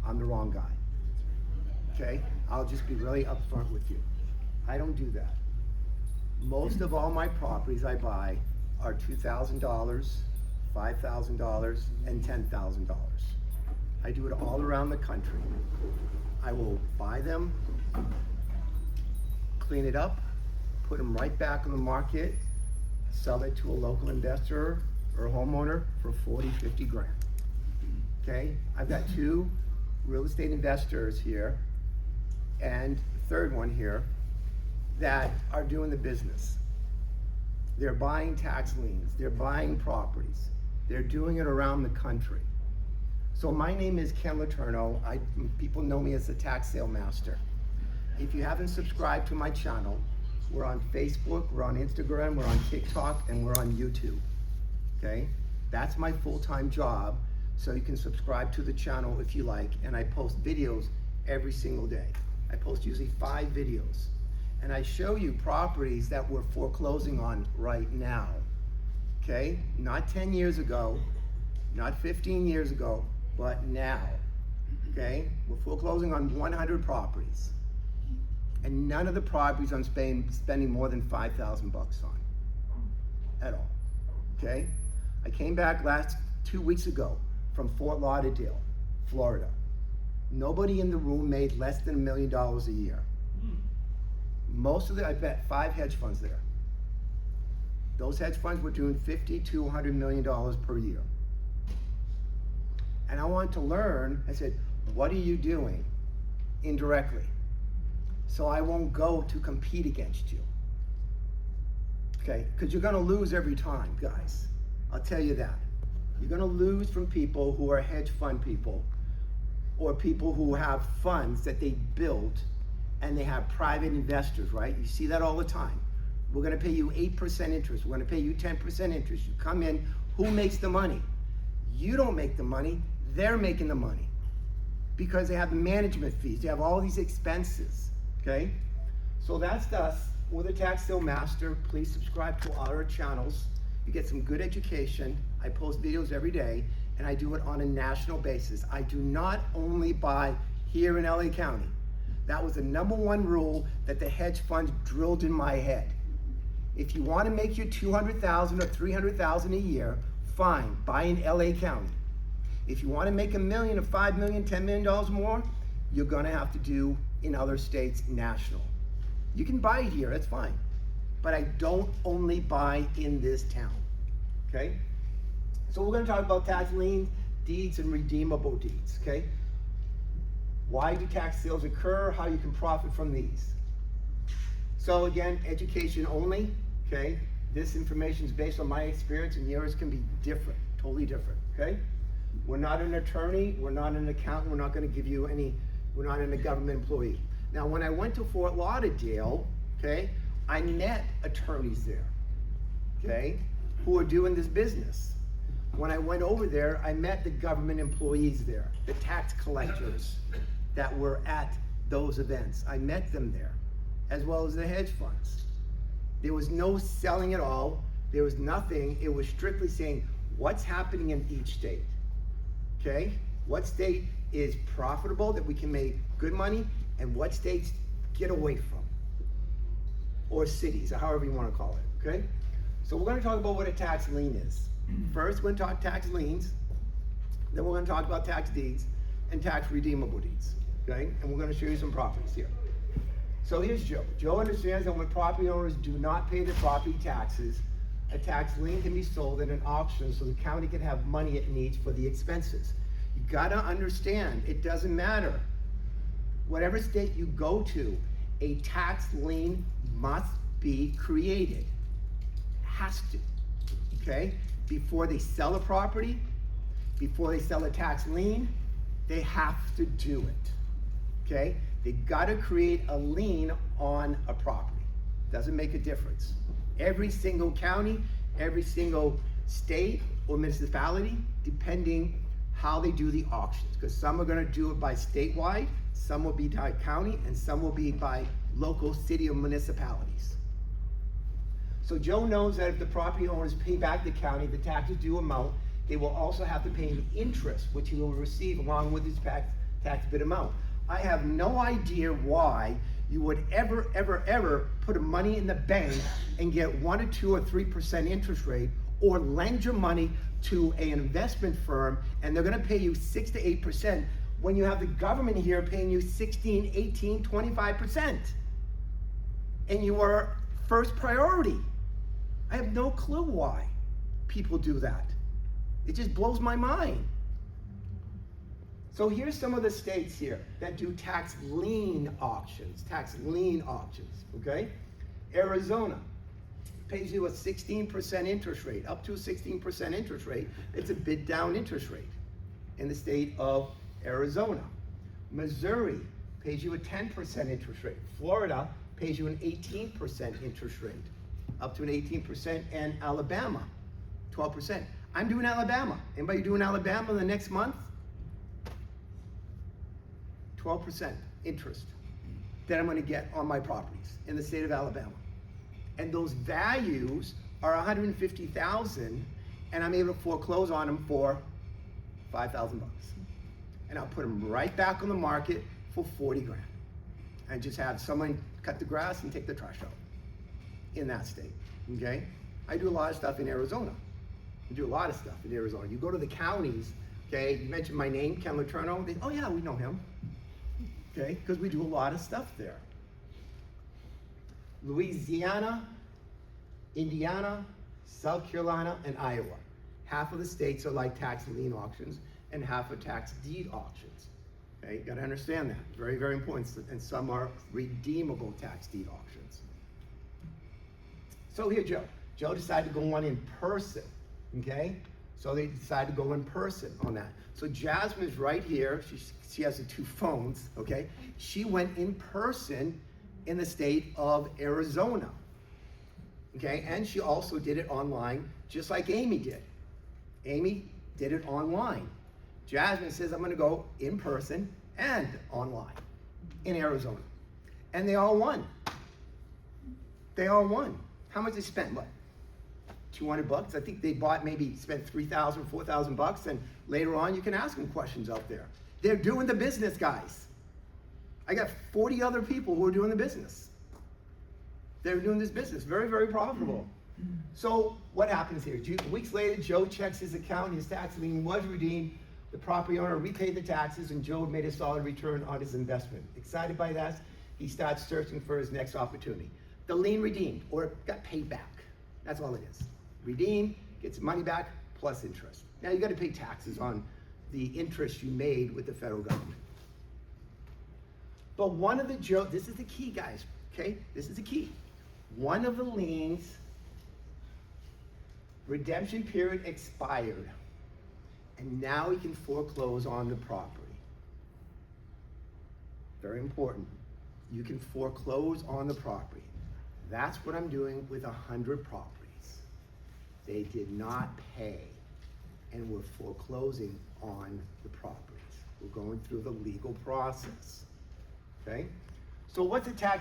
I'm the wrong guy. Okay? I'll just be really upfront with you. I don't do that. Most of all my properties I buy are $2,000, $5,000, and $10,000. I do it all around the country. I will buy them, clean it up, put them right back on the market, sell it to a local investor or a homeowner for 40, 50 grand. Okay? I've got 2 real estate investors here and a third one here that are doing the business. They're buying tax liens, they're buying properties, they're doing it around the country. So my name is Ken Letourneau. People know me as the tax sale master. If you haven't subscribed to my channel, we're on Facebook, we're on Instagram, we're on TikTok, and we're on YouTube. Okay? That's my full-time job, so you can subscribe to the channel if you like, and I post videos every single day. I post usually 5 videos. And I show you properties that we're foreclosing on right now. Okay? Not 10 years ago, not 15 years ago, but now. Okay? We're foreclosing on 100 properties. And none of the properties I'm spending more than $5,000 on. At all. Okay? I came back 2 weeks ago from Fort Lauderdale, Florida. Nobody in the room made less than $1 million a year. I bet 5 hedge funds there. Those hedge funds were doing $50 to $100 million per year. And I wanted to learn, I said, what are you doing indirectly? So I won't go to compete against you. Okay, because you're gonna lose every time, guys. I'll tell you that. You're gonna lose from people who are hedge fund people or people who have funds that they built and they have private investors, right? You see that all the time. We're gonna pay you 8% interest. We're gonna pay you 10% interest. You come in, who makes the money? You don't make the money, they're making the money. Because they have the management fees, they have all these expenses, okay? So that's us. We're the Tax Sale Master. Please subscribe to all our channels. You get some good education. I post videos every day, and I do it on a national basis. I do not only buy here in LA County. That was the #1 rule that the hedge funds drilled in my head. If you want to make your $200,000 or $300,000 a year, fine, buy in LA County. If you want to make $1 million or $5 million, $10 million more, you're going to have to do in other states national. You can buy it here, that's fine. But I don't only buy in this town, okay? So we're going to talk about tax liens, deeds, and redeemable deeds, okay? Why do tax sales occur? How you can profit from these. So again, education only, okay? This information is based on my experience and yours can be different, totally different, okay? We're not an attorney, we're not an accountant, we're not gonna give you we're not a government employee. Now when I went to Fort Lauderdale, okay, I met attorneys there, okay, who are doing this business. When I went over there, I met the government employees there, the tax collectors that were at those events. I met them there, as well as the hedge funds. There was no selling at all. There was nothing. It was strictly saying what's happening in each state, okay? What state is profitable that we can make good money, and what states get away from, or cities, or however you want to call it, okay? So we're going to talk about what a tax lien is. First, we're going to talk tax liens, then we're going to talk about tax deeds and tax redeemable deeds, okay? And we're going to show you some properties here. So here's Joe. Joe understands that when property owners do not pay their property taxes, a tax lien can be sold at an auction so the county can have money it needs for the expenses. You gotta understand, it doesn't matter. Whatever state you go to, a tax lien must be created. It has to, okay? Before they sell a property, before they sell a tax lien, they have to do it, okay? They gotta create a lien on a property. Doesn't make a difference. Every single county, every single state or municipality, depending how they do the auctions, because some are gonna do it by statewide, some will be by county, and some will be by local city or municipalities. So Joe knows that if the property owners pay back the county the taxes due amount, they will also have to pay an interest, which he will receive along with his tax bid amount. I have no idea why you would ever put money in the bank and get 1 or 2 or 3% interest rate, or lend your money to an investment firm and they're gonna pay you 6 to 8% when you have the government here paying you 16, 18, 25%. And you are first priority. I have no clue why people do that. It just blows my mind. So here's some of the states here that do tax lien auctions, okay? Arizona pays you a 16% interest rate, up to a 16% interest rate. It's a bid down interest rate in the state of Arizona. Missouri pays you a 10% interest rate. Florida pays you an 18% interest rate, up to an 18%, and Alabama, 12%. I'm doing Alabama. Anybody doing Alabama the next month? 12% interest that I'm gonna get on my properties in the state of Alabama. And those values are 150,000, and I'm able to foreclose on them for 5,000 bucks. And I'll put them right back on the market for 40 grand. And just have someone cut the grass and take the trash out in that state, okay? I do a lot of stuff in Arizona. You go to the counties, okay? You mentioned my name, Ken Letourneau. Oh yeah, we know him, okay? Because we do a lot of stuff there. Louisiana, Indiana, South Carolina, and Iowa. Half of the states are like tax lien auctions, and half are tax deed auctions. Okay, you gotta understand that. Very, very important. And some are redeemable tax deed auctions. So here, Joe decided to go on in person, okay? So they decided to go in person on that. So Jasmine's right here. She has the 2 phones, okay? She went in person in the state of Arizona, okay? And she also did it online, just like Amy did. Amy did it online. Jasmine says, I'm gonna go in person and online in Arizona. And they all won. How much they spent? What? 200 bucks? I think they spent 3,000, 4,000 bucks, and later on you can ask them questions out there. They're doing the business, guys. I got 40 other people who are doing the business. They're doing this business, very, very profitable. So what happens here? Weeks later, Joe checks his account, his tax lien was redeemed, the property owner repaid the taxes, and Joe made a solid return on his investment. Excited by that, he starts searching for his next opportunity. The lien redeemed, or got paid back. That's all it is. Redeemed, gets money back, plus interest. Now you gotta pay taxes on the interest you made with the federal government. But one of the this is the key, guys, okay? This is the key. One of the liens, redemption period expired, and now he can foreclose on the property. Very important. You can foreclose on the property. That's what I'm doing with 100 properties. They did not pay, and we're foreclosing on the properties. We're going through the legal process, okay? So what's the tax